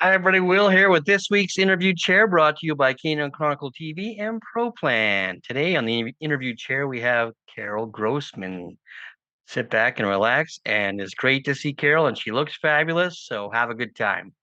Hi, everybody. Will here with this week's interview chair brought to you by Canine Chronicle TV and ProPlan. Today on the interview chair, we have Carol Grossman. Sit back and relax, and it's great to see Carol, and she looks fabulous, so have a good time.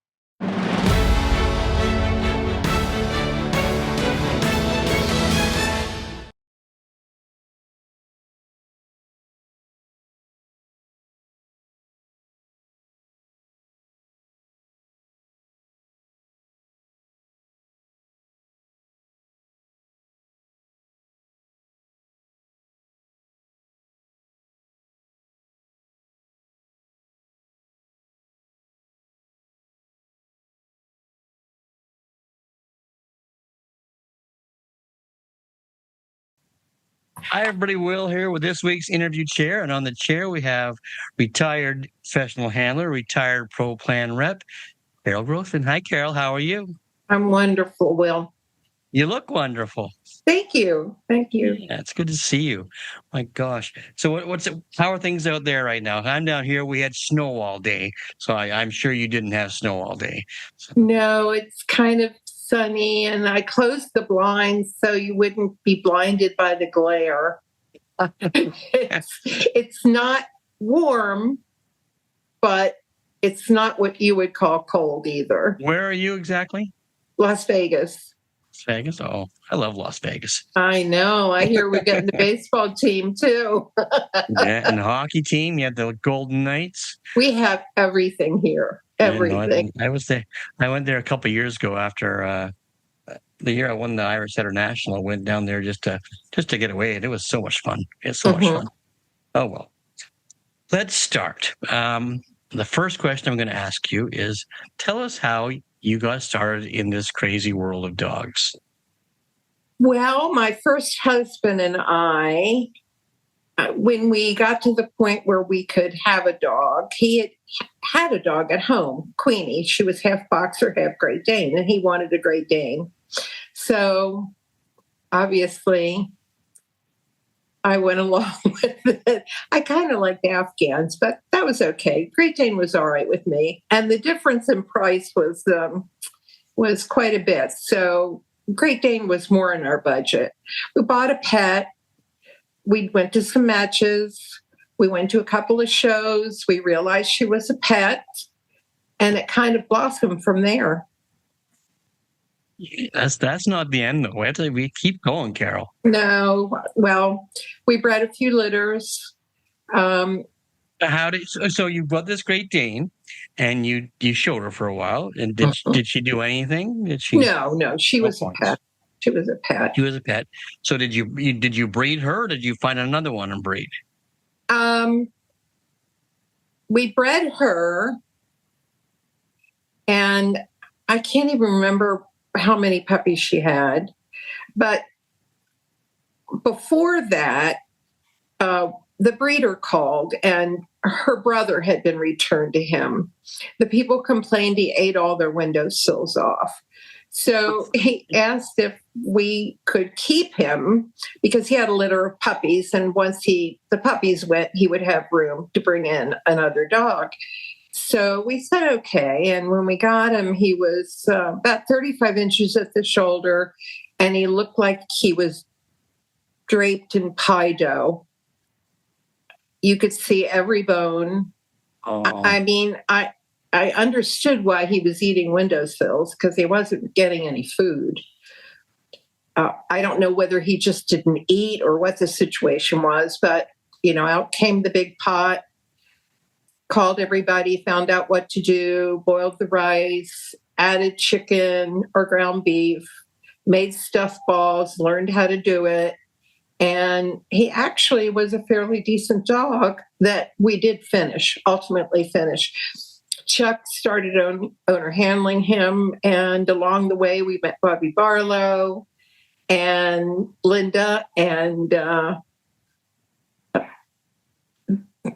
Hi, everybody. Will here with this week's interview chair, and on the chair we have retired professional handler, retired ProPlan rep, Carol Grossman. Hi, Carol. How are you? I'm wonderful, Will. You look wonderful. Thank you. Thank you. Yeah, it's good to see you. My gosh. So how are things out there right now? I'm down here. We had snow all day. So I'm sure you didn't have snow all day. So. No, it's kind of sunny, and I closed the blinds so you wouldn't be blinded by the glare. It's not warm, but it's not what you would call cold either. Where are you exactly? Las Vegas. Las Vegas? Oh, I love Las Vegas. I know. I hear we're getting the baseball team too. Yeah, and the hockey team. You had the Golden Knights. We have everything here. Everything. I was there. I went there a couple of years ago after the year I won the Irish International. I went down there just to get away, and it was so much fun. It's so much fun. Oh well. Let's start. The first question I'm going to ask you is, tell us how you got started in this crazy world of dogs. Well, my first husband and I, when we got to the point where we could have a dog, he had a dog at home, Queenie. She was half boxer, half Great Dane, and he wanted a Great Dane. So obviously, I went along with it. I kind of liked Afghans, but that was okay. Great Dane was all right with me. And the difference in price was quite a bit. So Great Dane was more in our budget. We bought a pet. We went to some matches. We went to a couple of shows. We realized she was a pet, and it kind of blossomed from there. That's not the end, though. We keep going, Carol. No, well, we bred a few litters. So you bought this Great Dane, and you showed her for a while. And did she do anything? Did she? No, she was a pet. She was a pet. She was a pet. So did you breed her? Or did you find another one and breed? We bred her, and I can't even remember how many puppies she had. But before that, the breeder called, and her brother had been returned to him. The people complained he ate all their windowsills off. So he asked if we could keep him because he had a litter of puppies. And once the puppies went, he would have room to bring in another dog. So we said, okay. And when we got him, he was about 35 inches at the shoulder, and he looked like he was draped in pie dough. You could see every bone. Oh. I mean, I understood why he was eating windowsills because he wasn't getting any food. I don't know whether he just didn't eat or what the situation was, but, out came the big pot. Called everybody, found out what to do, boiled the rice, added chicken or ground beef, made stuffed balls, learned how to do it. And he actually was a fairly decent dog that we did ultimately finish. Chuck started owner handling him. And along the way, we met Bobby Barlow and Linda, and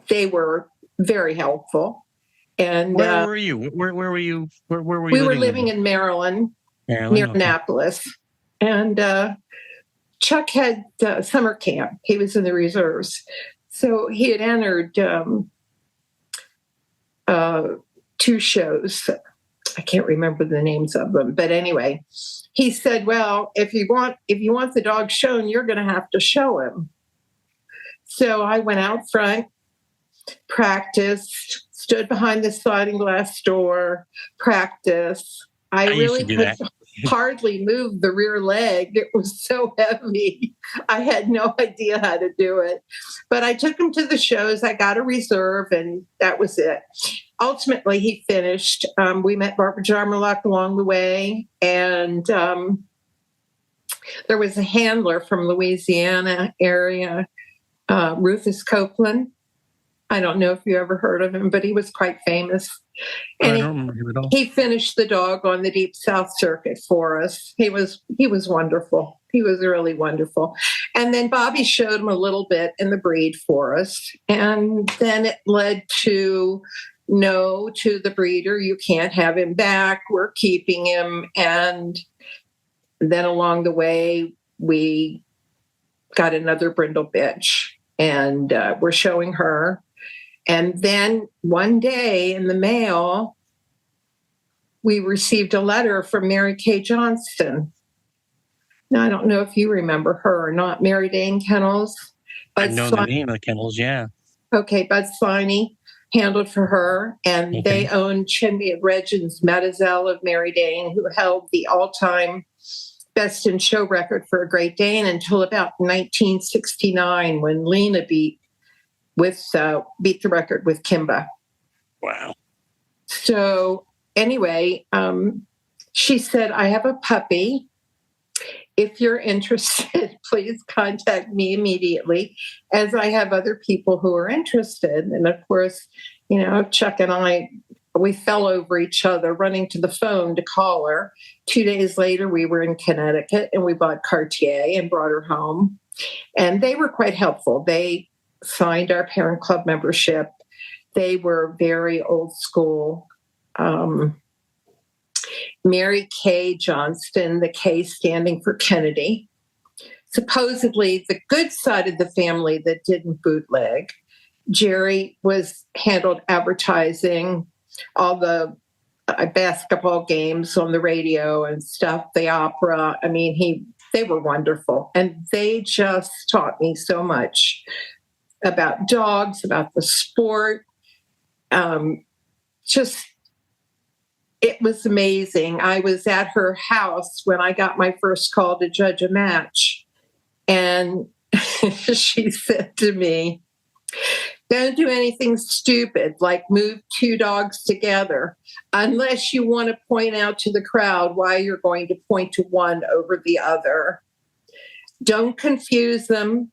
they were very helpful. And where were you? Where were you? Where were you? We were living in Maryland near Annapolis. And Chuck had summer camp. He was in the reserves. So he had entered 2 shows I can't remember the names of them, but anyway, he said, well, if you want the dog shown, you're going to have to show him. So I went out front, practiced, stood behind the sliding glass door, practiced. I used to really do could that. hardly move the rear leg. It was so heavy. I had no idea how to do it. But I took him to the shows. I got a reserve, and that was it. Ultimately, he finished. We met Barbara Jarmalock along the way, and there was a handler from Louisiana area, Rufus Copeland. I don't know if you ever heard of him, but he was quite famous. And I don't remember him at all. he finished the dog on the Deep South Circuit for us. He was wonderful. He was really wonderful. And then Bobby showed him a little bit in the breed for us. And then it led to no to the breeder. You can't have him back. We're keeping him. And then along the way, we got another brindle bitch, and we're showing her. And then one day in the mail, we received a letter from Mary Kay Johnston. Now, I don't know if you remember her or not. Mary Dane Kennels. I know the name of the kennels, yeah. Okay, Bud Sliney handled for her. And they owned Chinby and Regin's Metazel of Mary Dane, who held the all-time best in show record for a Great Dane until about 1969, when Lena beat the record with Kimba. Wow. So anyway, she said, I have a puppy. If you're interested, please contact me immediately, as I have other people who are interested. And of course, Chuck and I, we fell over each other running to the phone to call her. 2 days later, we were in Connecticut, and we bought Cartier and brought her home. And they were quite helpful. They signed our parent club membership. They were very old school. Mary Kay Johnston, the K standing for Kennedy, supposedly the good side of the family that didn't bootleg. Jerry handled advertising, all the basketball games on the radio and stuff, the opera. I mean, they were wonderful. And they just taught me so much about dogs, about the sport. It was amazing. I was at her house when I got my first call to judge a match. And she said to me, don't do anything stupid like move two dogs together unless you want to point out to the crowd why you're going to point to one over the other. Don't confuse them.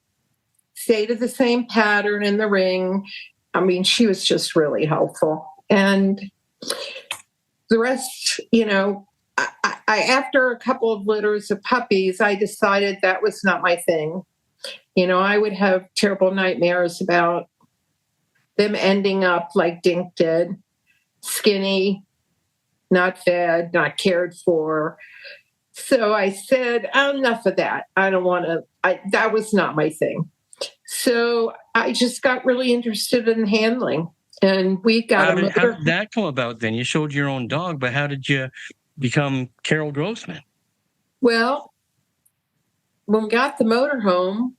Stay to the same pattern in the ring. I mean, she was just really helpful. And the rest, after a couple of litters of puppies, I decided that was not my thing. I would have terrible nightmares about them ending up like Dink did, skinny, not fed, not cared for. So I said, enough of that. I don't want to, that was not my thing. So I just got really interested in handling. And we got How did that come about then? You showed your own dog, but how did you become Carol Grossman? Well, when we got the motorhome,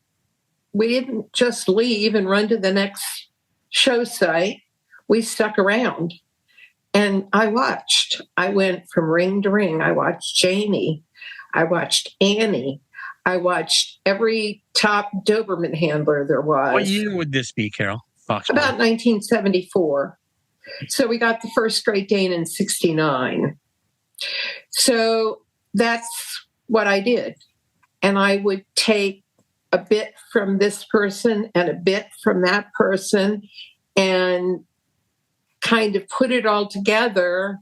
we didn't just leave and run to the next show site. We stuck around. And I watched. I went from ring to ring. I watched Janie. I watched Annie. I watched every top Doberman handler there was. What year would this be, Carol? About 1974. So we got the first Great Dane in 69. So that's what I did. And I would take a bit from this person and a bit from that person and kind of put it all together.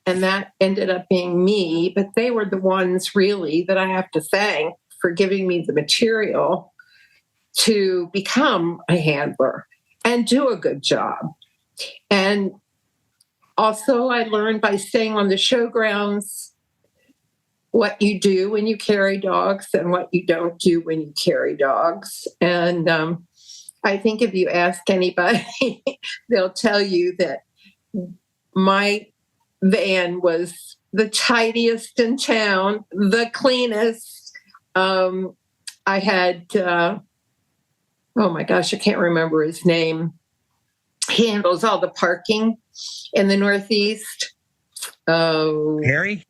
And that ended up being me. But they were the ones really that I have to thank for giving me the material to become a handler and do a good job. And also I learned by staying on the showgrounds what you do when you carry dogs and what you don't do when you carry dogs. And I think if you ask anybody, they'll tell you that my van was the tidiest in town, the cleanest. I had, oh my gosh, I can't remember his name. He handles all the parking in the Northeast. Oh, Harry.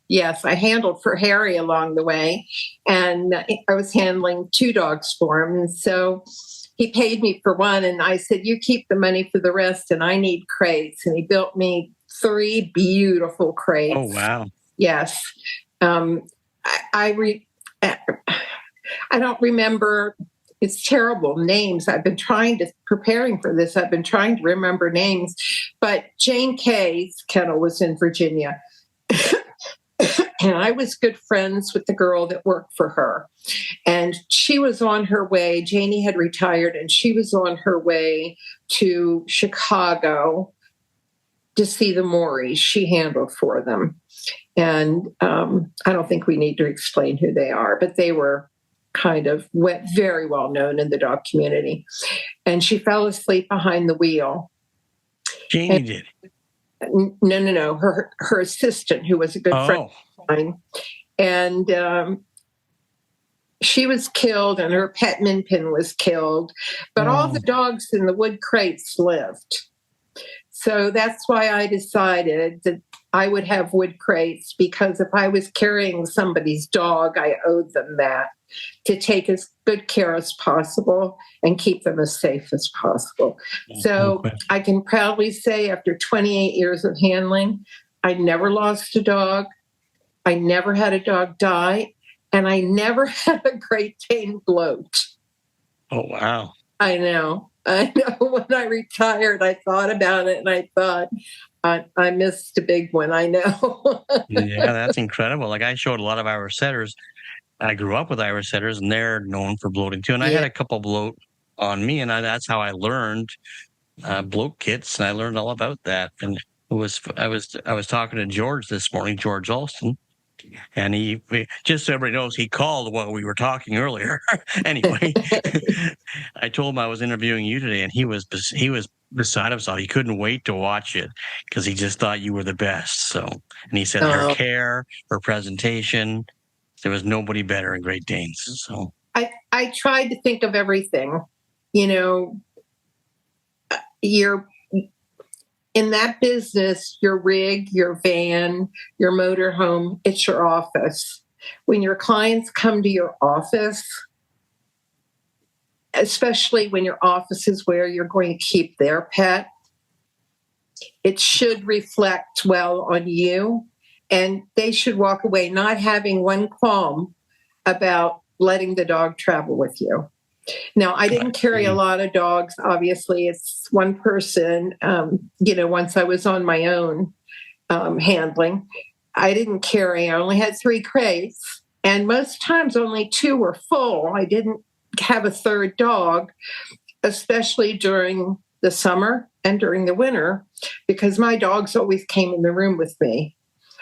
Yes, I handled for Harry along the way. And I was handling 2 dogs for him. And so he paid me for one. And I said, you keep the money for the rest. And I need crates. And he built me 3 beautiful crates. Oh, wow. Yes. I don't remember. It's terrible names. Preparing for this, I've been trying to remember names. But Jane Kay's kennel was in Virginia. And I was good friends with the girl that worked for her. And she was on her way. Janie had retired, and she was on her way to Chicago to see the Morris. She handled for them. And I don't think we need to explain who they are, but they were kind of very well known in the dog community. And she fell asleep behind the wheel. Janie did. No. Her assistant, who was a good friend of mine. And she was killed, and her pet Min Pin was killed. But all the dogs in the wood crates lived. So that's why I decided that I would have wood crates, because if I was carrying somebody's dog, I owed them that, to take as good care as possible and keep them as safe as possible. So I can proudly say, after 28 years of handling, I never lost a dog. I never had a dog die. And I never had a Great Dane bloat. Oh, wow. I know. When I retired, I thought about it, and I thought, I missed a big one. I know. Yeah, that's incredible. Like, I showed a lot of Irish setters. I grew up with Irish setters, and they're known for bloating too. And I had a couple bloat on me, and that's how I learned bloat kits, and I learned all about that. And I was talking to George this morning, George Alston, and he, just so everybody knows, he called while we were talking earlier. Anyway, I told him I was interviewing you today, and he was beside himself. He couldn't wait to watch it because he just thought you were the best. So, and he said her care, her presentation, there was nobody better in Great Danes. So I tried to think of everything. You're in that business, your rig, your van, your motorhome, it's your office. When your clients come to your office, especially when your office is where you're going to keep their pet, it should reflect well on you. And they should walk away not having one qualm about letting the dog travel with you. Now, I didn't carry a lot of dogs. Obviously, it's one person. Once I was on my own handling, I didn't carry. I only had 3 crates. And most times only 2 were full. I didn't have a third dog, especially during the summer and during the winter, because my dogs always came in the room with me.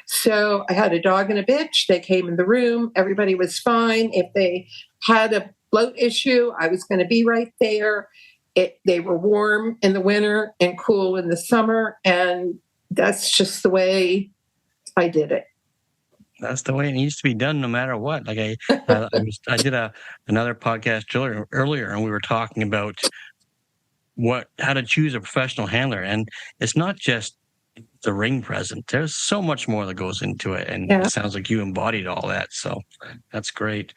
So I had a dog and a bitch. They came in the room. Everybody was fine. If they had a bloat issue, I was going to be right there. They were warm in the winter and cool in the summer. And that's just the way I did it. That's the way it needs to be done, no matter what. Like I did another podcast earlier, and we were talking about how to choose a professional handler. And it's not just the ring present. There's so much more that goes into it, and it sounds like you embodied all that. So that's great.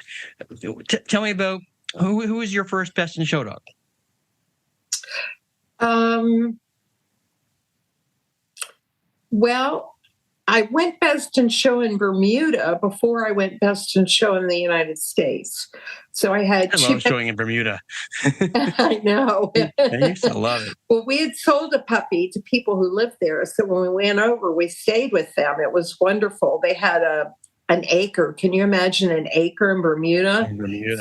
Tell me about who was your first Best in Show dog? Well, I went Best in Show in Bermuda before I went Best in Show in the United States. So I had I love showing in Bermuda. I know. I used to love it. Well, we had sold a puppy to people who lived there. So when we went over, we stayed with them. It was wonderful. They had an acre. Can you imagine an acre in Bermuda?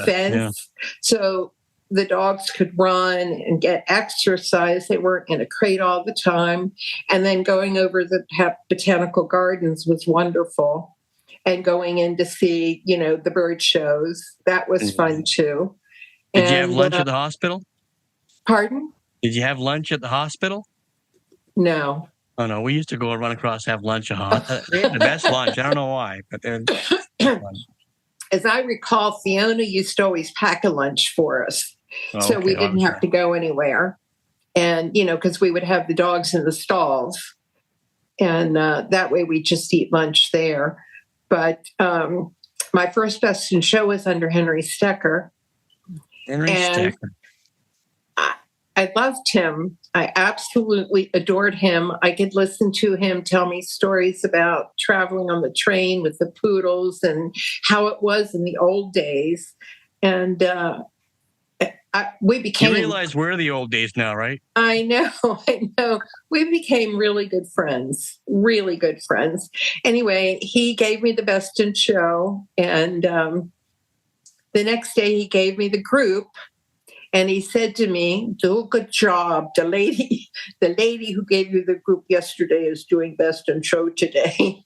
Fence. Yeah. So the dogs could run and get exercise. They weren't in a crate all the time. And then going over the botanical gardens was wonderful. And going in to see, the bird shows, that was fun too. Did you have lunch at the hospital? Pardon? Did you have lunch at the hospital? No. Oh no, we used to go and run across, have lunch. They had the best lunch. I don't know why, but they're fun. As I recall, Fiona used to always pack a lunch for us, Oh, so we okay, didn't have to go anywhere. And because we would have the dogs in the stalls, and that way we just eat lunch there. But my first Best in Show was under Henry Stecker. Henry Stecker. I loved him. I absolutely adored him. I could listen to him tell me stories about traveling on the train with the poodles and how it was in the old days. And we became. You realize we're the old days now, right? I know. We became really good friends. Anyway, he gave me the Best in Show. And the next day he gave me the group. And he said to me, "Do a good job. The lady who gave you the group yesterday is doing Best in Show today."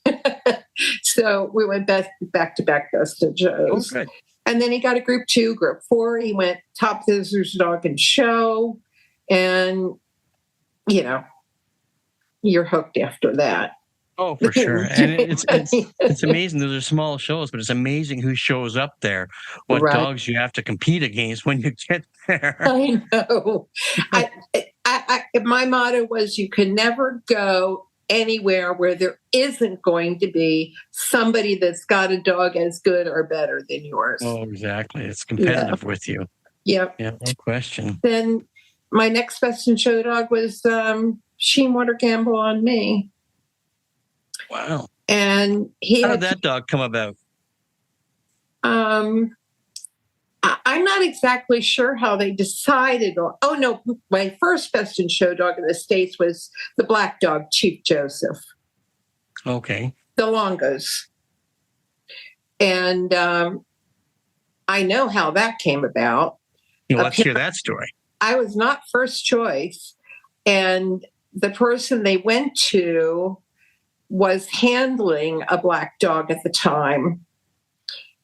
So we went back to back Best in Shows. Oh, good. And then he got a group 2, group 4. He went Top Visitors Dog and Show. And, you're hooked after that. Oh, for sure. And it's amazing. Those are small shows, but it's amazing who shows up there, what dogs you have to compete against when you get there. I know. My motto was, you can never go anywhere where there isn't going to be somebody that's got a dog as good or better than yours. Oh, exactly. It's competitive with you. Yep. Yeah, no question. Then my next Best in Show dog was Sheen Water Gamble on me. Wow. And how did that dog come about? I'm not exactly sure how they decided. Oh, no. My first Best in Show dog in the States was the black dog, Chief Joseph. Okay. The Longos. And I know how that came about. Let's hear that story. I was not first choice. And the person they went to was handling a black dog at the time.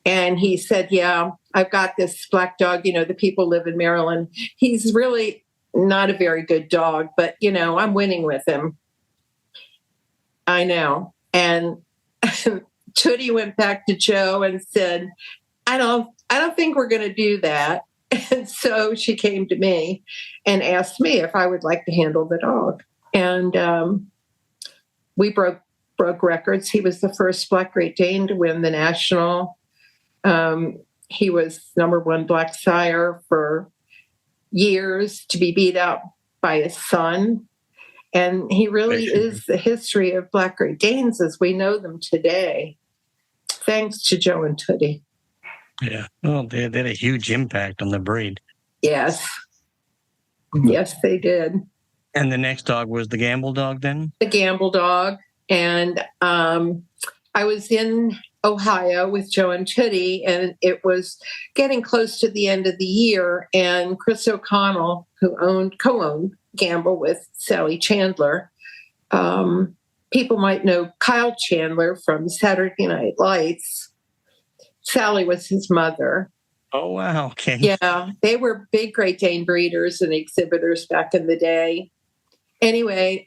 And he said, "Yeah, I've got this black dog. The people live in Maryland. He's really not a very good dog, but, I'm winning with him." I know. And Tootie went back to Joe and said, I don't think we're going to do that. And so she came to me and asked me if I would like to handle the dog. And we broke records. He was the first Black Great Dane to win the national. He was #1 black sire for years, to be beat out by his son. And he really is the history of Black Great Danes as we know them today, thanks to Joe and Tootie. Yeah. Well, they had a huge impact on the breed. Yes. Yes, they did. And the next dog was the Gamble dog then? The Gamble dog. And I was in Ohio with Joe and Tootie, and it was getting close to the end of the year. And Chris O'Connell, who co-owned Gamble with Sally Chandler, people might know Kyle Chandler from Saturday Night Lights. Sally was his mother. Oh, wow. Okay. Yeah, they were big Great Dane breeders and exhibitors back in the day. Anyway,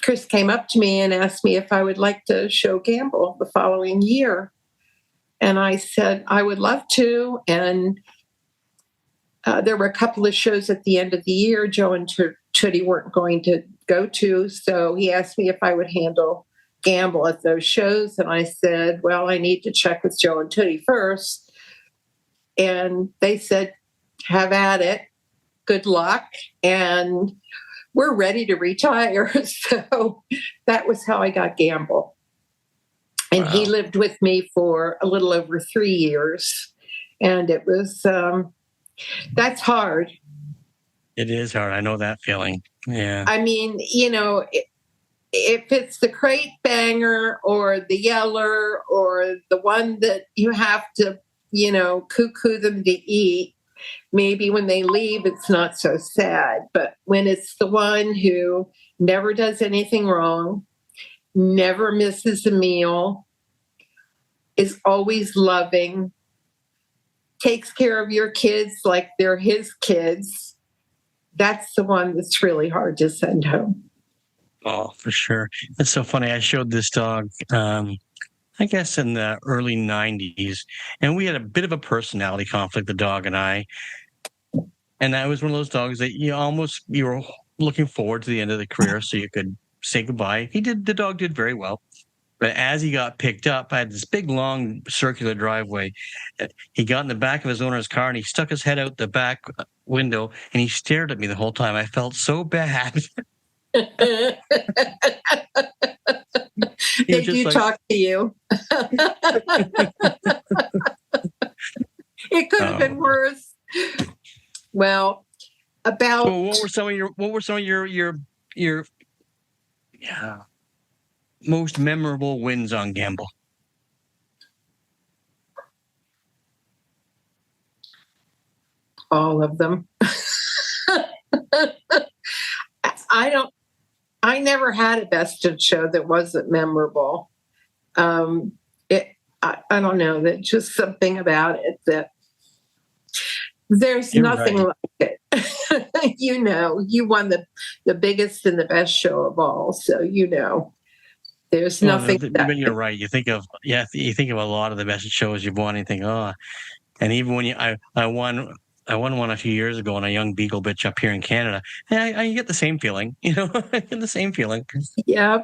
Chris came up to me and asked me if I would like to show Gamble the following year. And I said, I would love to. And there were a couple of shows at the end of the year Joe and Tootie weren't going to go to. So he asked me if I would handle Gamble at those shows. And I said, well, I need to check with Joe and Tootie first. And they said, have at it. Good luck. And we're ready to retire. So that was how I got Gamble. And he lived with me for a little over 3 years. And it was, that's hard. It is hard. I know that feeling. Yeah. I mean, if it's the crate banger or the yeller or the one that you have to, cuckoo them to eat, maybe when they leave, it's not so sad. But when it's the one who never does anything wrong, never misses a meal, is always loving, takes care of your kids like they're his kids, that's the one that's really hard to send home. Oh, for sure. It's so funny. I showed this dog, I guess in the early 90s, and we had a bit of a personality conflict, the dog and I. And that was one of those dogs that you were looking forward to the end of the career so you could say goodbye. The dog did very well. But as he got picked up, I had this big, long, circular driveway. He got in the back of his owner's car and he stuck his head out the back window and he stared at me the whole time. I felt so bad. They do talk to you. It could have been worse. Well, about what were some of your most memorable wins on Gamble? all of them. I never had a best in show that wasn't memorable. I don't know, that just something about it that there's You're nothing right. like it. You won the biggest and the best show of all. So, there's nothing. But you're right. You think of a lot of the best shows you've won. And you think, oh, and even when I won one a few years ago on a young beagle bitch up here in Canada. I get the same feeling. I get the same feeling. Yeah.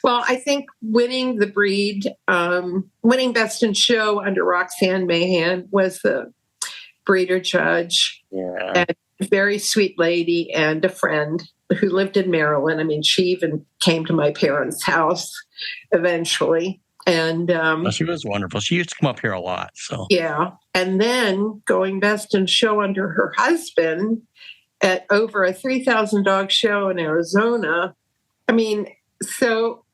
Well, I think winning the breed, winning best in show under Roxanne Mahan was the breeder judge. Yeah. And a very sweet lady and a friend who lived in Maryland. I mean, she even came to my parents' house eventually. And she was wonderful. She used to come up here a lot. So yeah. And then going best in show under her husband at over a 3,000 dog show in Arizona. I mean, so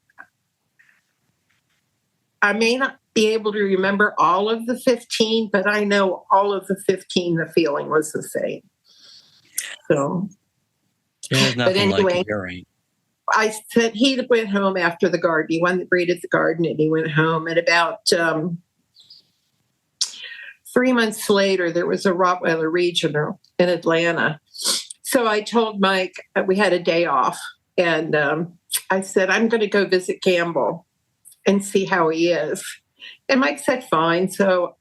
I may not be able to remember all of the 15, but I know all of the 15, the feeling was the same. So, there's nothing anyway, like it. You're right. I said he went home after the garden. He won the breed at the garden and he went home. And about 3 months later, there was a Rottweiler regional in Atlanta. So I told Mike, we had a day off. And I said, I'm going to go visit Gamble and see how he is. And Mike said, fine. So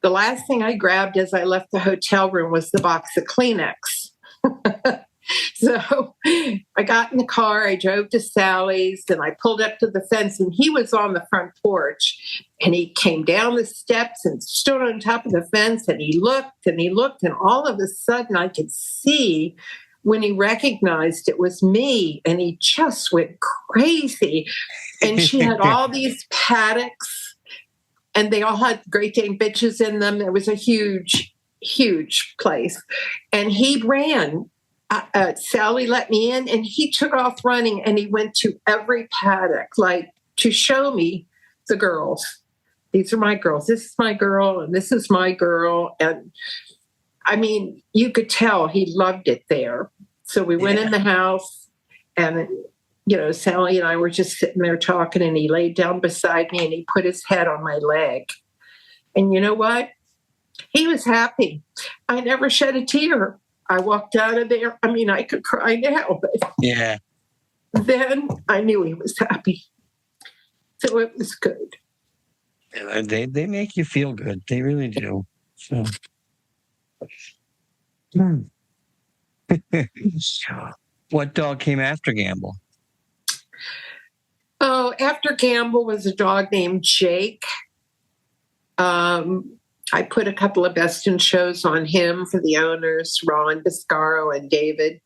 the last thing I grabbed as I left the hotel room was the box of Kleenex. So I got in the car, I drove to Sally's, and I pulled up to the fence, and he was on the front porch. And he came down the steps and stood on top of the fence, and he looked, and all of a sudden I could see when he recognized it was me, and he just went crazy. And she had all these paddocks, and they all had Great Dane bitches in them. It was a huge, huge place. And he ran. Sally let me in, and he took off running, and he went to every paddock, like to show me the girls. These are my girls. This is my girl, and this is my girl. And I mean, you could tell he loved it there. So we went in the house, and Sally and I were just sitting there talking, and he laid down beside me, and he put his head on my leg. And you know what? He was happy. I never shed a tear. I walked out of there. I mean, I could cry now, but yeah. Then I knew he was happy. So it was good. They make you feel good. They really do. So. What dog came after Gamble? Oh, after Gamble was a dog named Jake. I put a couple of best in shows on him for the owners, Ron Biscaro and David.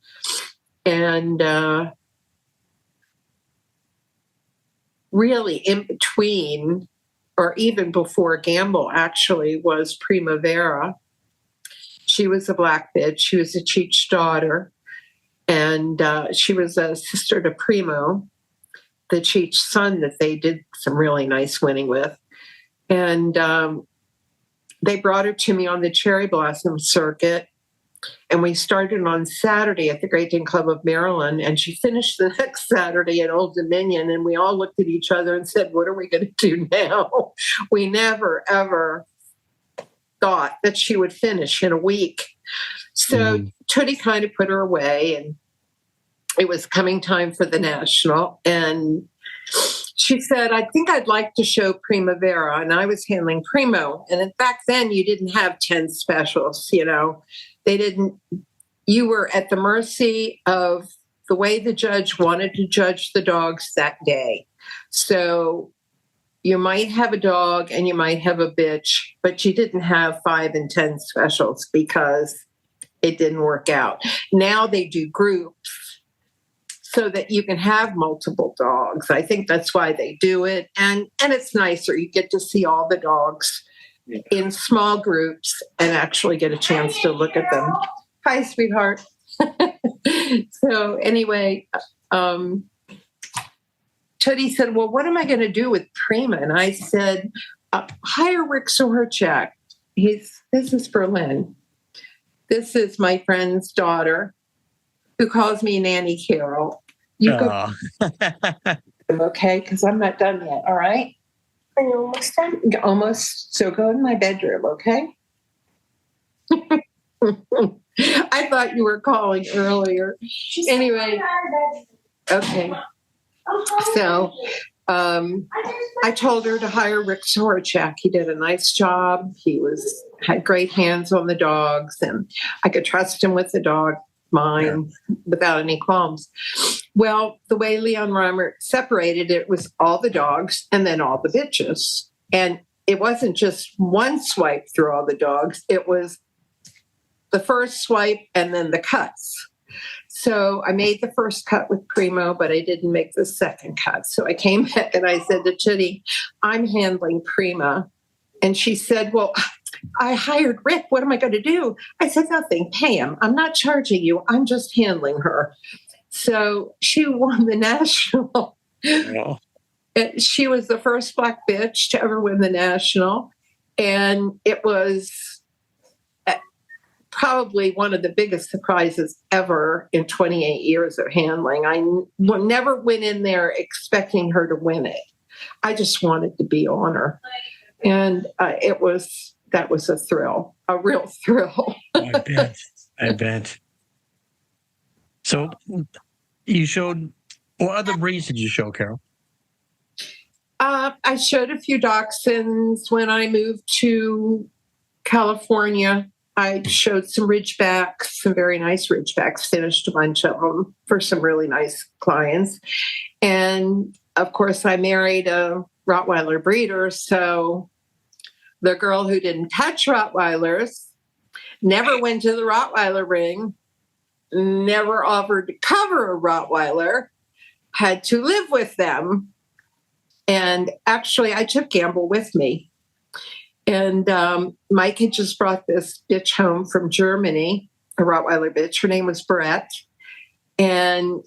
And really in between, or even before Gamble, actually, was Primavera. She was a black bitch. She was a Cheech daughter. And she was a sister to Primo, the Cheech son that they did some really nice winning with. And they brought her to me on the Cherry Blossom circuit. And we started on Saturday at the Great Dane Club of Maryland. And she finished the next Saturday at Old Dominion. And we all looked at each other and said, what are we going to do now? We never, ever thought that she would finish in a week. So Tootie kind of put her away. And it was coming time for the national, and she said, I think I'd like to show Primavera. And I was handling Primo. And back then, you didn't have 10 specials, They didn't, you were at the mercy of the way the judge wanted to judge the dogs that day. So you might have a dog and you might have a bitch, but you didn't have 5 and 10 specials because it didn't work out. Now they do groups so that you can have multiple dogs. I think that's why they do it. And it's nicer. You get to see all the dogs in small groups and actually get a chance to look at them. Hi, sweetheart. So anyway, Tootie said, well, what am I going to do with Prima? And I said, hire Rick Sorchak. This is Berlin. This is my friend's daughter who calls me Nanny Carol. You go, okay, because I'm not done yet, all right? Are you almost done? Almost. So go in my bedroom, okay? I thought you were calling earlier. Anyway, okay. So I told her to hire Rick Sorchak. He did a nice job. He had great hands on the dogs, and I could trust him with the dog mine without any qualms. Well, the way Leon Reimer separated it was all the dogs and then all the bitches. And it wasn't just one swipe through all the dogs. It was the first swipe and then the cuts. So I made the first cut with Primo, but I didn't make the second cut. So I came back and I said to Chitty, I'm handling Prima. And she said, well, I hired Rick. What am I going to do? I said, nothing. Pay him. I'm not charging you. I'm just handling her. So she won the national. Yeah. She was the first Black bitch to ever win the national. And it was probably one of the biggest surprises ever in 28 years of handling. I never went in there expecting her to win it. I just wanted to be on her. And that was a thrill, a real thrill. I bet. So you showed, what other breeds did you show, Carol? I showed a few dachshunds when I moved to California. I showed some Ridgebacks, some very nice Ridgebacks, finished a bunch of them for some really nice clients. And of course, I married a Rottweiler breeder. So the girl who didn't touch Rottweilers, never went to the Rottweiler ring, never offered to cover a Rottweiler, had to live with them. And actually, I took Gamble with me. And Mike had just brought this bitch home from Germany, a Rottweiler bitch. Her name was Brett. And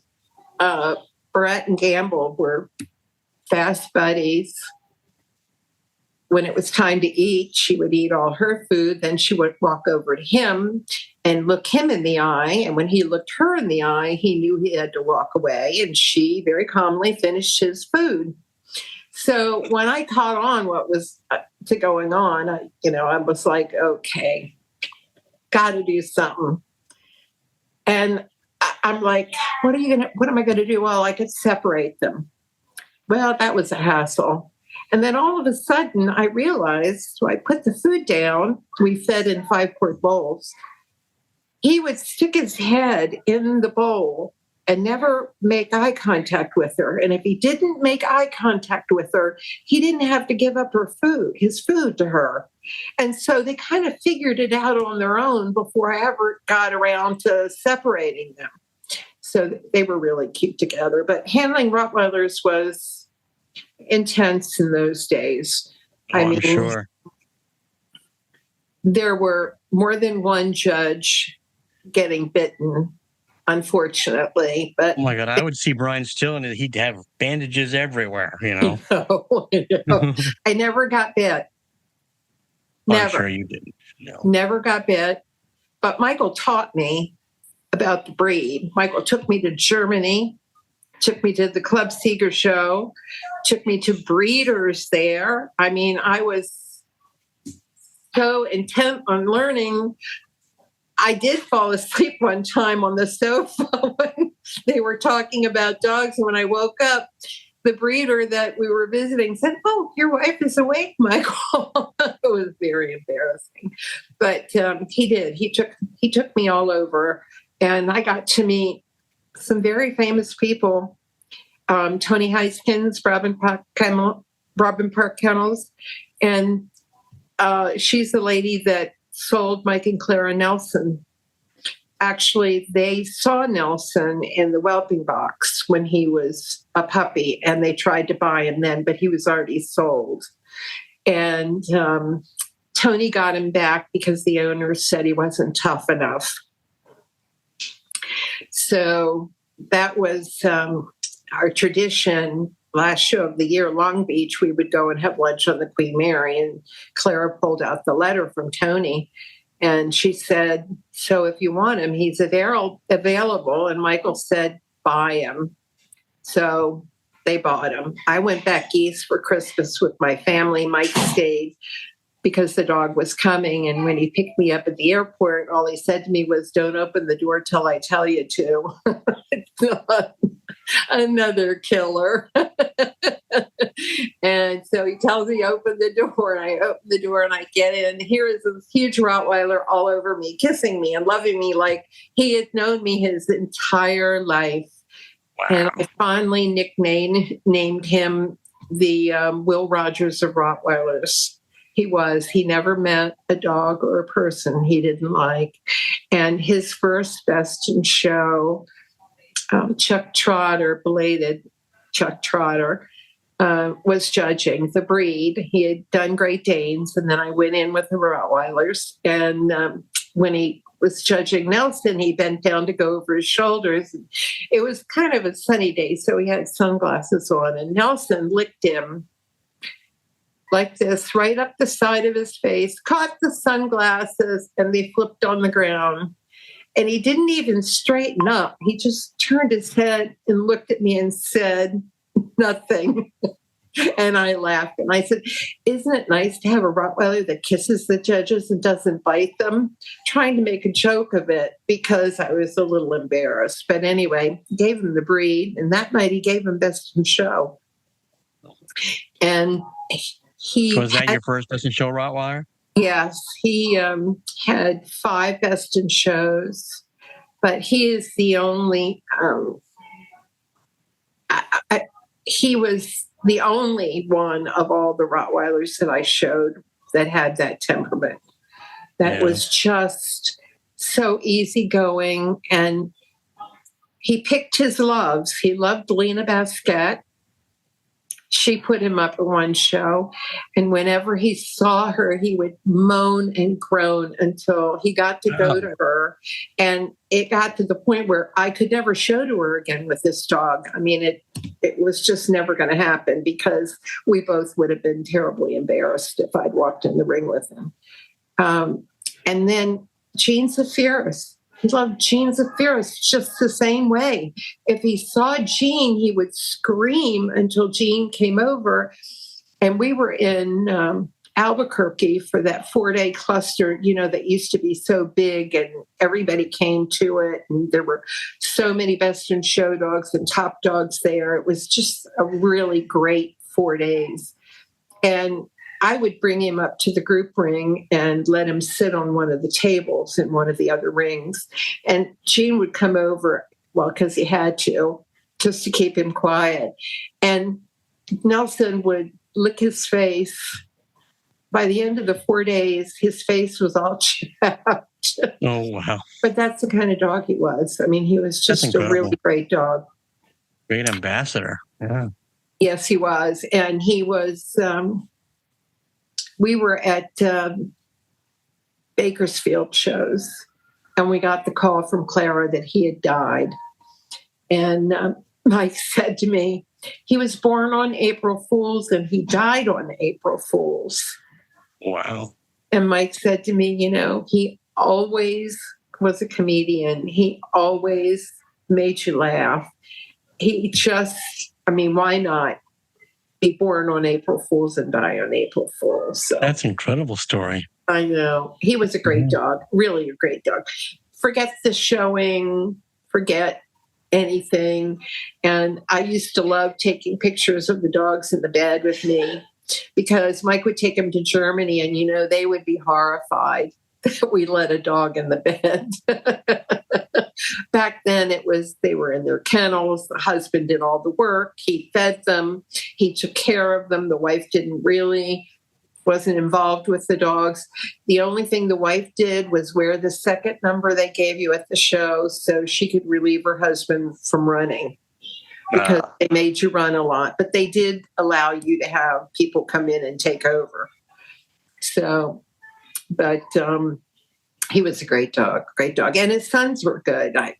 Brett and Gamble were fast buddies. When it was time to eat, she would eat all her food. Then she would walk over to him and look him in the eye. And when he looked her in the eye, he knew he had to walk away. And she very calmly finished his food. So when I caught on what was going on, I was like, okay, got to do something. And I'm like, what am I going to do? Well, I could separate them. Well, that was a hassle. And then all of a sudden I realized, so I put the food down. We fed in 5-quart bowls. He would stick his head in the bowl and never make eye contact with her. And if he didn't make eye contact with her, he didn't have to give up his food to her. And so they kind of figured it out on their own before I ever got around to separating them. So they were really cute together. But handling Rottweilers was intense in those days. I'm sure. There were more than one judge getting bitten, unfortunately. But oh my God, I would see Brian Still and he'd have bandages everywhere, No. I never got bit. Never. I'm sure you didn't. No. Never got bit. But Michael taught me about the breed. Michael took me to Germany, took me to the Club Seeger show, took me to breeders there. I mean, I was so intent on learning I did fall asleep one time on the sofa when they were talking about dogs. And when I woke up, the breeder that we were visiting said, "Oh, your wife is awake, Michael." It was very embarrassing. But he did. He took me all over. And I got to meet some very famous people. Tony Heiskins, Robin Park Kennels. And she's the lady that sold Mike and Clara Nelson. Actually, they saw Nelson in the whelping box when he was a puppy, and they tried to buy him then, but he was already sold. And Tony got him back because the owner said he wasn't tough enough. So that was our tradition. Last show of the year, Long Beach, we would go and have lunch on the Queen Mary, and Clara pulled out the letter from Tony, and she said, "So if you want him, he's available." And Michael said, "Buy him." So they bought him. I went back east for Christmas with my family. Mike stayed because the dog was coming. And when he picked me up at the airport, all he said to me was, "Don't open the door till I tell you to." Another killer. And so he tells me, "Open the door," and I open the door and I get in. Here is this huge Rottweiler all over me, kissing me and loving me like he had known me his entire life. Wow. And I fondly named him the Will Rogers of Rottweilers. He never met a dog or a person he didn't like. And his first best in show, Chuck Trotter, belated Chuck Trotter, was judging the breed. He had done Great Danes, and then I went in with the Rottweilers. And when he was judging Nelson, he bent down to go over his shoulders. It was kind of a sunny day, so he had sunglasses on, and Nelson licked him like this, right up the side of his face, caught the sunglasses, and they flipped on the ground. And he didn't even straighten up. He just turned his head and looked at me and said nothing. And I laughed. And I said, "Isn't it nice to have a Rottweiler that kisses the judges and doesn't bite them?" Trying to make a joke of it because I was a little embarrassed. But anyway, gave him the breed. And that night he gave him best in show. And he was that your first best in show Rottweiler? Yes, he had 5 best in shows, but he is the only. He was the only one of all the Rottweilers that I showed that had that temperament. That was just so easygoing, and he picked his loves. He loved Lena Basquette. She put him up at one show, and whenever he saw her, he would moan and groan until he got to go to her. And it got to the point where I could never show to her again with this dog. I mean, it was just never going to happen because we both would have been terribly embarrassed if I'd walked in the ring with him. And then Gene Zephyrus. He loved Gene Zephyrus just the same way. If he saw Gene, he would scream until Gene came over. And we were in Albuquerque for that 4-day cluster, that used to be so big and everybody came to it. And there were so many best in show dogs and top dogs there. It was just a really great 4 days. And I would bring him up to the group ring and let him sit on one of the tables in one of the other rings. And Gene would come over, because he had to, just to keep him quiet. And Nelson would lick his face. By the end of the 4 days, his face was all chapped. Oh, wow. But that's the kind of dog he was. I mean, he was just a really great dog. Great ambassador. Yeah. Yes, he was. And he was... we were at Bakersfield shows, and we got the call from Clara that he had died. And Mike said to me, he was born on April Fool's and he died on April Fool's. Wow. And Mike said to me, he always was a comedian. He always made you laugh. He just, why not be born on April Fool's and die on April Fool's? So. That's an incredible story. I know. He was a great dog, really a great dog. Forget the showing, forget anything. And I used to love taking pictures of the dogs in the bed with me because Mike would take them to Germany and, they would be horrified that we let a dog in the bed. Back then they were in their kennels. The husband did all the work. He fed them. He took care of them. The wife wasn't involved with the dogs. The only thing the wife did was wear the second number they gave you at the show so she could relieve her husband from running because they made you run a lot. But they did allow you to have people come in and take over. So, but he was a great dog. And his sons were good. I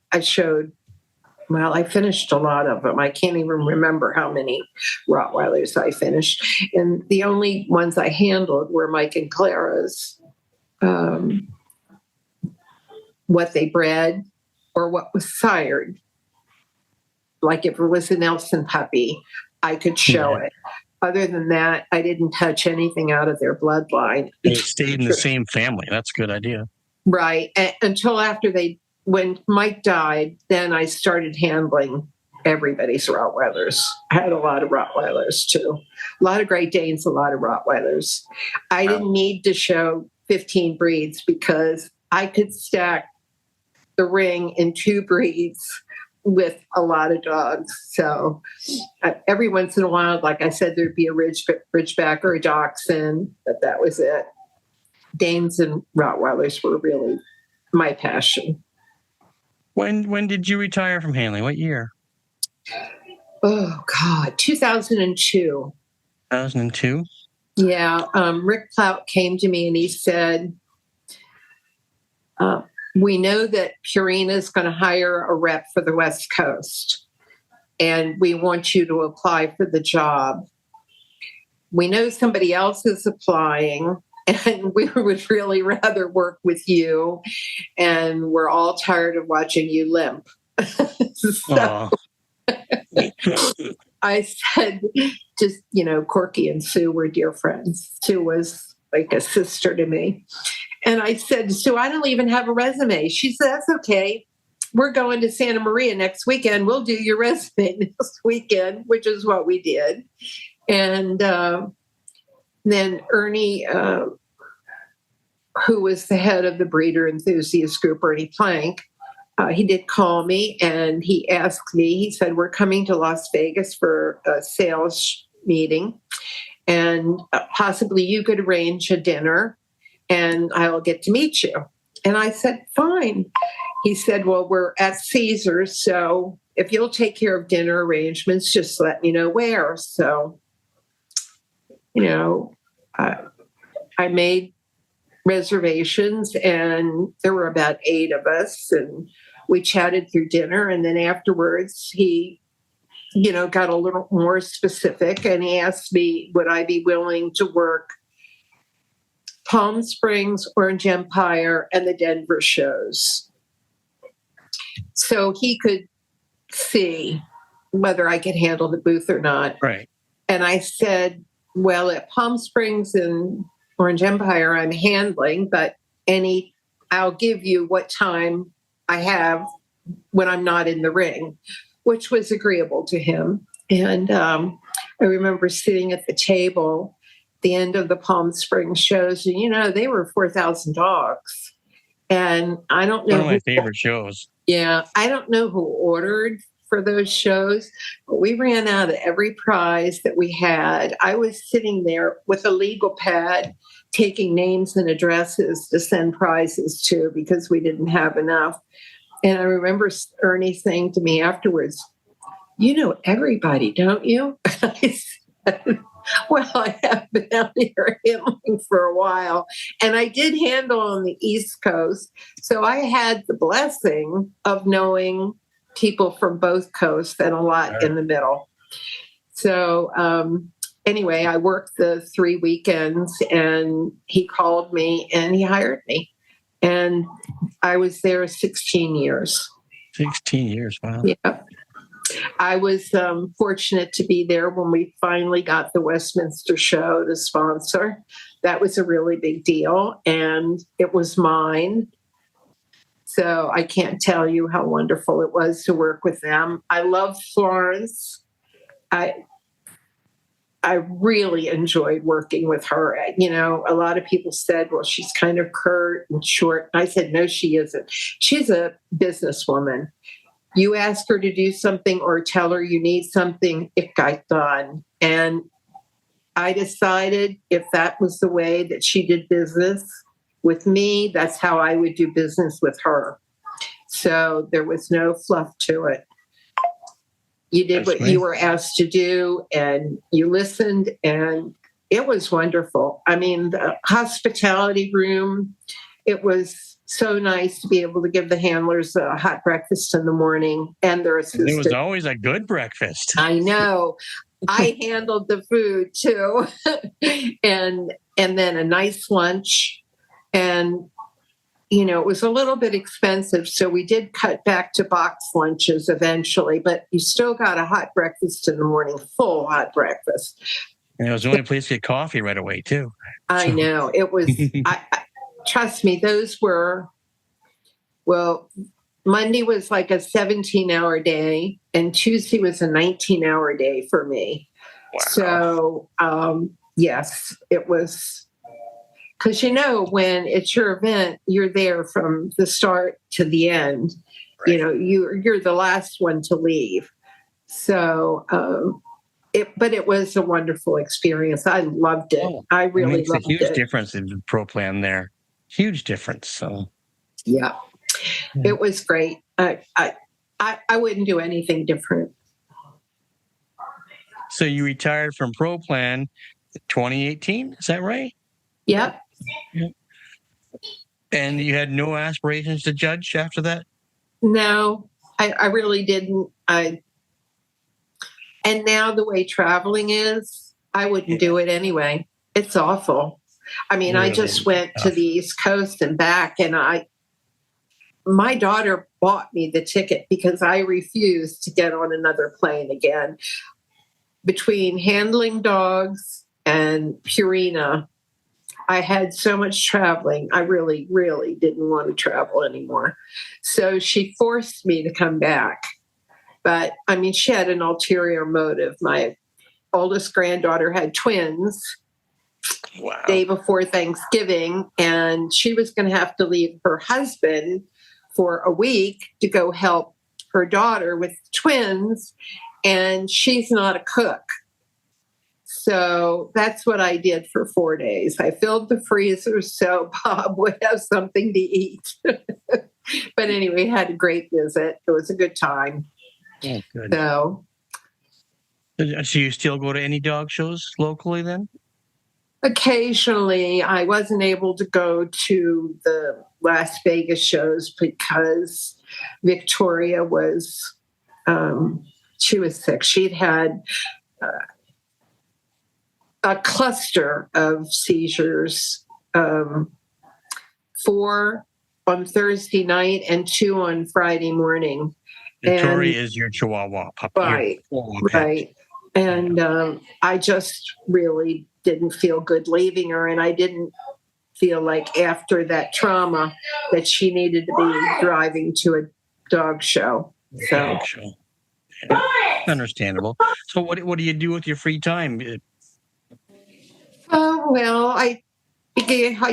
finished a lot of them. I can't even remember how many Rottweilers I finished. And the only ones I handled were Mike and Clara's, what they bred or what was sired. Like if it was a Nelson puppy, I could show it. Other than that, I didn't touch anything out of their bloodline. They stayed in the same family. That's a good idea. Right. Until after when Mike died, then I started handling everybody's Rottweilers. I had a lot of Rottweilers too. A lot of Great Danes, a lot of Rottweilers. I didn't need to show 15 breeds because I could stack the ring in 2 breeds with a lot of dogs. So every once in a while, like I said, there'd be a Ridgeback or a Dachshund, but that was it. Danes and Rottweilers were really my passion. When did you retire from handling? What year? Oh, God, 2002. 2002? Yeah. Rick Plout came to me and he said, we know that Purina is going to hire a rep for the West Coast, and we want you to apply for the job. We know somebody else is applying, and we would really rather work with you, and we're all tired of watching you limp. So I said, just, Corky and Sue were dear friends. Sue was like a sister to me. And I said, Sue, I don't even have a resume. She said, that's okay. We're going to Santa Maria next weekend. We'll do your resume this weekend, which is what we did. And then Ernie, who was the head of the breeder enthusiast group, Ernie Plank, he did call me and he asked me, he said, we're coming to Las Vegas for a sales meeting and possibly you could arrange a dinner and I'll get to meet you. And I said, fine. He said, well, we're at Caesars, so if you'll take care of dinner arrangements, just let me know where. So, I made reservations and there were about 8 of us and we chatted through dinner. And then afterwards he, got a little more specific and he asked me, would I be willing to work Palm Springs, Orange Empire, and the Denver shows? So he could see whether I could handle the booth or not. Right. And I said, well, at Palm Springs and Orange Empire, I'm handling, but I'll give you what time I have when I'm not in the ring, which was agreeable to him. And I remember sitting at the table the end of the Palm Springs shows, and they were 4,000 dogs. And I don't know. One of my favorite shows. Yeah. I don't know who ordered for those shows, but we ran out of every prize that we had. I was sitting there with a legal pad taking names and addresses to send prizes to because we didn't have enough. And I remember Ernie saying to me afterwards, you know everybody, don't you? I said, well, I have been out here handling for a while, and I did handle on the East Coast. So I had the blessing of knowing people from both coasts and a lot in the middle. So anyway, I worked the 3 weekends, and he called me, and he hired me. And I was there 16 years. 16 years, wow. Yeah. I was fortunate to be there when we finally got the Westminster show to sponsor. That was a really big deal, and it was mine. So I can't tell you how wonderful it was to work with them. I love Florence. I really enjoyed working with her. You know, a lot of people said, well, she's kind of curt and short. I said, no, she isn't. She's a businesswoman. You ask her to do something or tell her you need something, it got done. And I decided if that was the way that she did business with me, that's how I would do business with her. So there was no fluff to it. You did what you were asked to do, and you listened, and it was wonderful. I mean, the hospitality room, it was so nice to be able to give the handlers a hot breakfast in the morning and their assistant. It was always a good breakfast. I know. I handled the food too. and then a nice lunch. And you know, it was a little bit expensive, so we did cut back to box lunches eventually, but you still got a hot breakfast in the morning, full hot breakfast. And it was the only place to get coffee right away, too. I know. It was, trust me, those were, well, Monday was like a 17-hour day, and Tuesday was a 19-hour day for me. Wow. So, yes, it was. Because, you know, when it's your event, you're there from the start to the end. Right. You know, you're the last one to leave. So, but it was a wonderful experience. I loved it. I really loved it. It makes a huge difference in the pro plan there. Huge difference. So, yeah, it was great. I wouldn't do anything different. So you retired from pro plan 2018, is that right? Yep. And you had no aspirations to judge after that? No, I really didn't. And now the way traveling is, I wouldn't do it anyway. It's awful. I mean, really? I just went to the East Coast and back, and my daughter bought me the ticket because I refused to get on another plane again. Between handling dogs and Purina, I had so much traveling. I really, really didn't want to travel anymore. So she forced me to come back. But, I mean, she had an ulterior motive. My oldest granddaughter had twins day before Thanksgiving, and she was going to have to leave her husband for a week to go help her daughter with twins, and she's not a cook. So that's what I did for 4 days. I filled the freezer so Bob would have something to eat. But anyway, had a great visit. It was a good time. Oh, good. So you still go to any dog shows locally then? Occasionally. I wasn't able to go to the Las Vegas shows because Victoria was, she was sick. She'd had a cluster of seizures, 4 on Thursday night and 2 on Friday morning. Victoria is your Chihuahua puppy. Right, right. And I just really didn't feel good leaving her, and I didn't feel like after that trauma that she needed to be driving to a dog show. So. Dog show. Yeah. Understandable. So what do you do with your free time? Well, I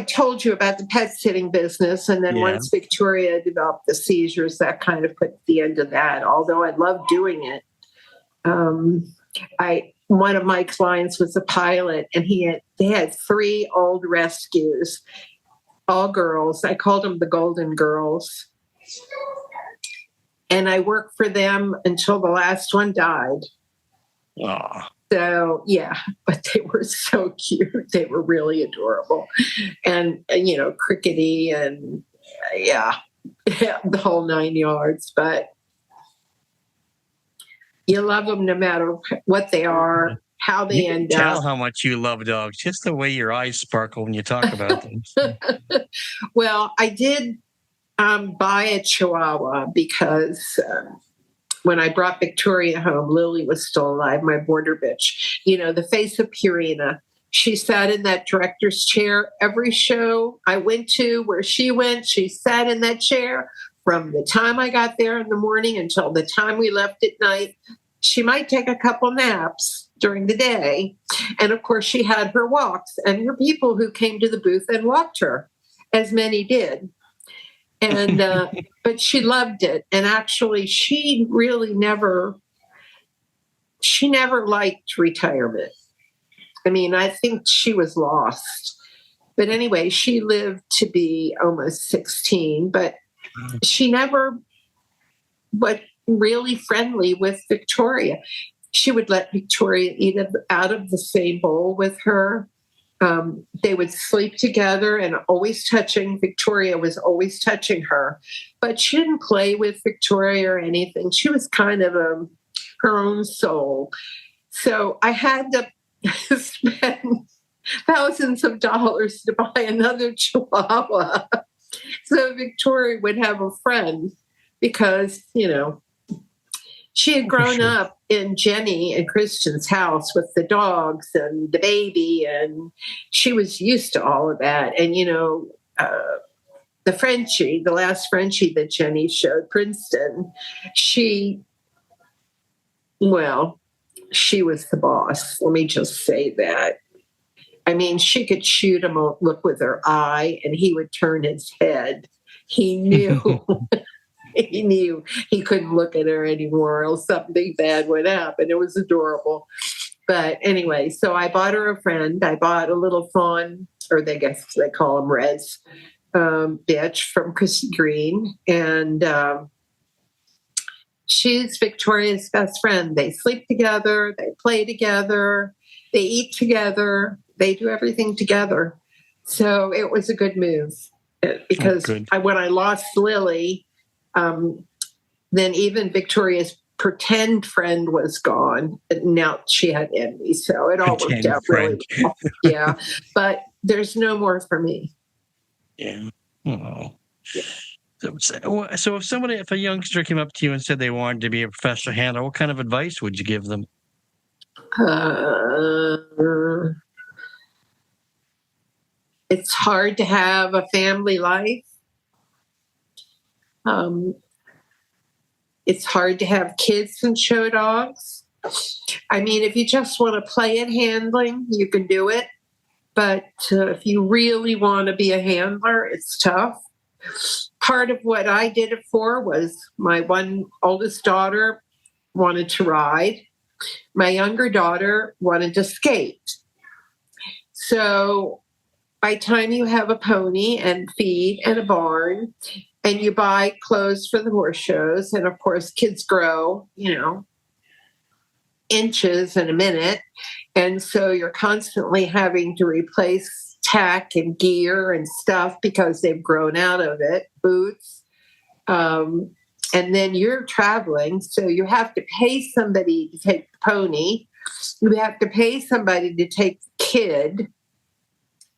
told you about the pet sitting business, and then once Victoria developed the seizures, that kind of put the end of that. Although I loved doing it, one of my clients was a pilot, and they had 3 old rescues, all girls. I called them the Golden Girls, and I worked for them until the last one died. Aww. So, yeah, but they were so cute. They were really adorable. And you know, crickety and, the whole 9 yards. But you love them no matter what they are, how they end up. Tell how much you love dogs, just the way your eyes sparkle when you talk about them. Well, I did buy a Chihuahua because when I brought Victoria home, Lily was still alive, my border bitch. The face of Purina. She sat in that director's chair. Every show I went to where she went, she sat in that chair from the time I got there in the morning until the time we left at night. She might take a couple naps during the day. And of course, she had her walks and her people who came to the booth and walked her, as many did. And but she loved it. And actually, she never liked retirement. I mean, I think she was lost. But anyway, she lived to be almost 16, but she never was really friendly with Victoria. She would let Victoria eat out of the same bowl with her. They would sleep together and always touching. Victoria was always touching her, but she didn't play with Victoria or anything. She was kind of her own soul. So I had to spend thousands of dollars to buy another Chihuahua so Victoria would have a friend because, she had grown up in Jenny and Christian's house with the dogs and the baby, and she was used to all of that. And, the Frenchie, the last Frenchie that Jenny showed, Princeton, she was the boss. Let me just say that. I mean, she could shoot him a look with her eye, and he would turn his head. He knew. He knew he couldn't look at her anymore, or else something bad would happen. It was adorable. But anyway, so I bought her a friend. I bought a little fawn, or they call them Reds, bitch from Chrissy Green. And she's Victoria's best friend. They sleep together. They play together. They eat together. They do everything together. So it was a good move because when I lost Lily, then even Victoria's pretend friend was gone. Now she had envy, so it all worked out really well. Yeah, but there's no more for me. Yeah. Oh. Yeah. So if a youngster came up to you and said they wanted to be a professional handler, what kind of advice would you give them? It's hard to have a family life. It's hard to have kids and show dogs. I mean, if you just want to play at handling, you can do it. But if you really want to be a handler, it's tough. Part of what I did it for was my one oldest daughter wanted to ride. My younger daughter wanted to skate. So by the time you have a pony and feed and a barn, and you buy clothes for the horse shows, and of course kids grow, inches in a minute. And so you're constantly having to replace tack and gear and stuff because they've grown out of it, boots. And then you're traveling, so you have to pay somebody to take the pony. You have to pay somebody to take the kid.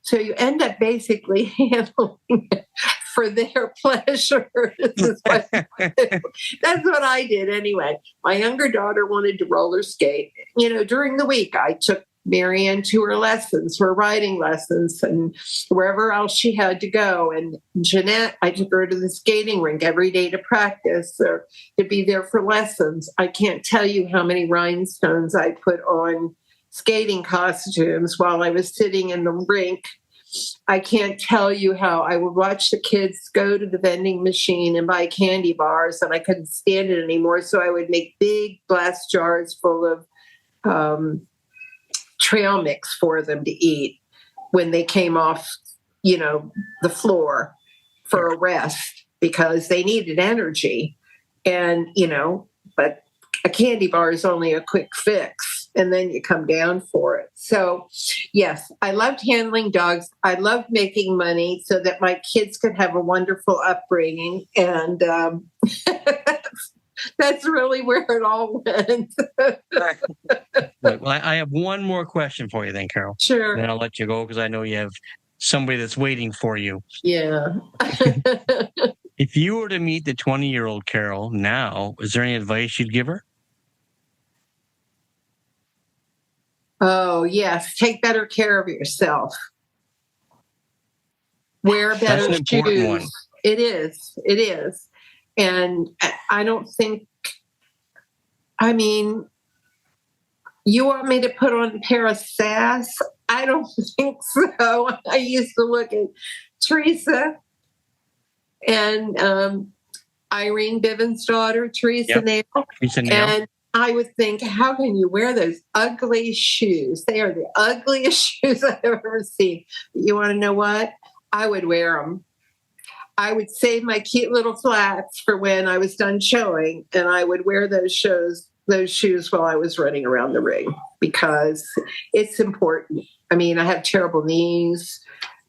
So you end up basically handling it for their pleasure. That's what I did anyway. My younger daughter wanted to roller skate. During the week, I took Marianne to her lessons, her riding lessons, and wherever else she had to go. And Jeanette, I took her to the skating rink every day to practice or to be there for lessons. I can't tell you how many rhinestones I put on skating costumes while I was sitting in the rink. I can't tell you how I would watch the kids go to the vending machine and buy candy bars, and I couldn't stand it anymore. So I would make big glass jars full of trail mix for them to eat when they came off, the floor for a rest because they needed energy. And, but a candy bar is only a quick fix, and then you come down for it. So, yes, I loved handling dogs. I loved making money so that my kids could have a wonderful upbringing. And that's really where it all went. Well, I have one more question for you then, Carol. Sure. Then I'll let you go because I know you have somebody that's waiting for you. Yeah. If you were to meet the 20-year-old Carol now, is there any advice you'd give her? Oh, yes. Take better care of yourself. Wear That's better an important one. shoes. It is. It is. And I don't think, I mean, you want me to put on a pair of sass? I don't think so. I used to look at Teresa and Irene Bivens' daughter, Teresa Yep. Nail, Teresa Nail. and I would think, how can you wear those ugly shoes? They are the ugliest shoes I've ever seen. You want to know what? I would wear them. I would save my cute little flats for when I was done showing, and I would wear those shoes while I was running around the ring because it's important. I mean, I have terrible knees.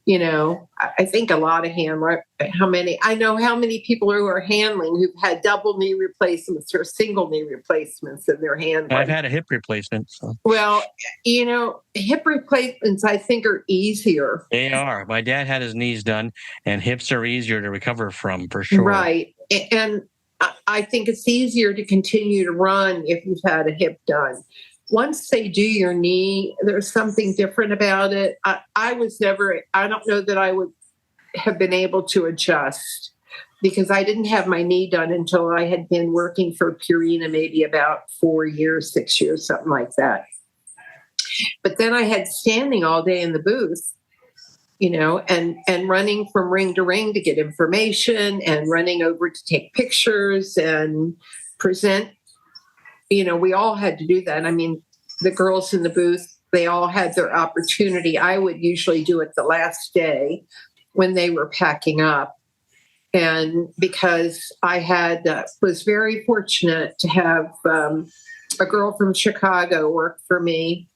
You know, I think a lot of I know how many people who are handling who've had double knee replacements or single knee replacements in their handling. I've had a hip replacement. So. Well, you know, hip replacements I think are easier. They are. My dad had his knees done, and hips are easier to recover from, for sure. Right. And I think it's easier to continue to run if you've had a hip done. Once they do your knee, there's something different about it. I don't know that I would have been able to adjust because I didn't have my knee done until I had been working for Purina maybe about 4 years, 6 years, something like that. But then I had standing all day in the booth, you know, and running from ring to ring to get information and running over to take pictures and present. You know, we all had to do that. I mean, the girls in the booth, they all had their opportunity. I would usually do it the last day when they were packing up. And because I was very fortunate to have a girl from Chicago work for me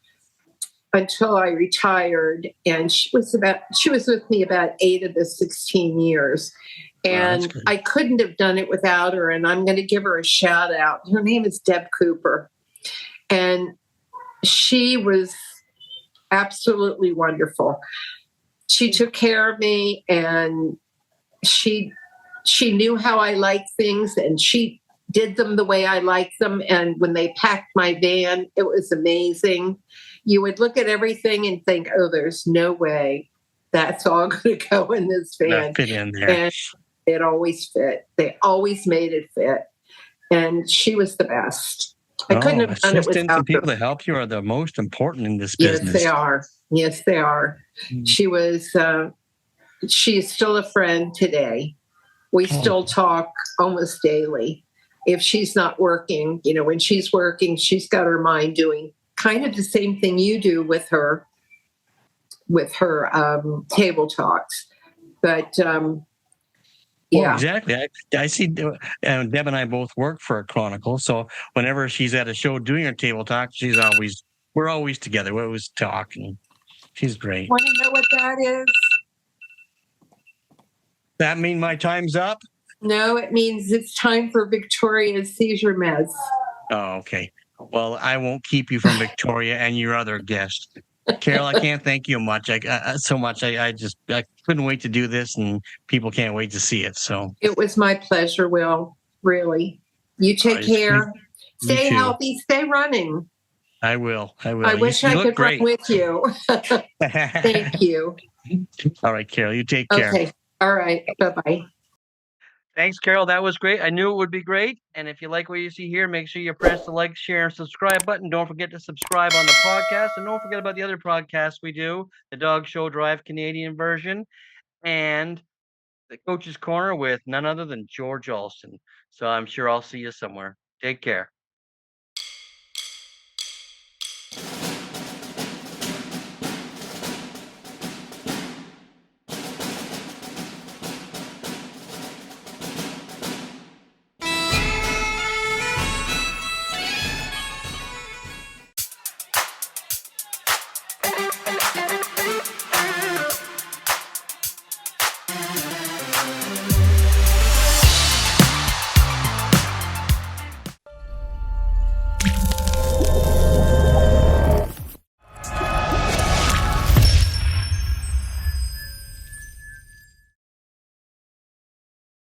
until I retired. And she was with me about 8 of the 16 years. And I couldn't have done it without her. And I'm going to give her a shout out. Her name is Deb Cooper. And she was absolutely wonderful. She took care of me and she knew how I liked things and she did them the way I liked them. And when they packed my van, it was amazing. You would look at everything and think, oh, there's no way that's all going to go in this van. That fit in there. And it always fit. They always made it fit. And she was the best. I couldn't have done it without the people that help you are the most important in this business. Yes, they are. Yes, they are. Mm-hmm. She's still a friend today. We still talk almost daily. If she's not working, you know, when she's working, she's got her mind doing kind of the same thing you do with her table talks. But yeah, well, exactly. I see Deb and I both work for Chronicle. So whenever she's at a show doing her table talk, we're always together. We always talk, and she's great. Want to know what that is? That mean my time's up? No, it means it's time for Victoria's seizure meds. Oh, okay. Well, I won't keep you from Victoria and your other guest. Carol, I can't thank you so much. I couldn't wait to do this, and people can't wait to see it. So it was my pleasure, Will. Really. You take care. Stay healthy. Stay running. I will. I wish I could run with you. Thank you. All right, Carol, you take care. Okay. All right. Bye-bye. Thanks, Carol. That was great. I knew it would be great. And if you like what you see here, make sure you press the like, share, and subscribe button. Don't forget to subscribe on the podcast. And don't forget about the other podcasts we do, the Dog Show Drive Canadian version, and the Coach's Corner with none other than George Alston. So I'm sure I'll see you somewhere. Take care.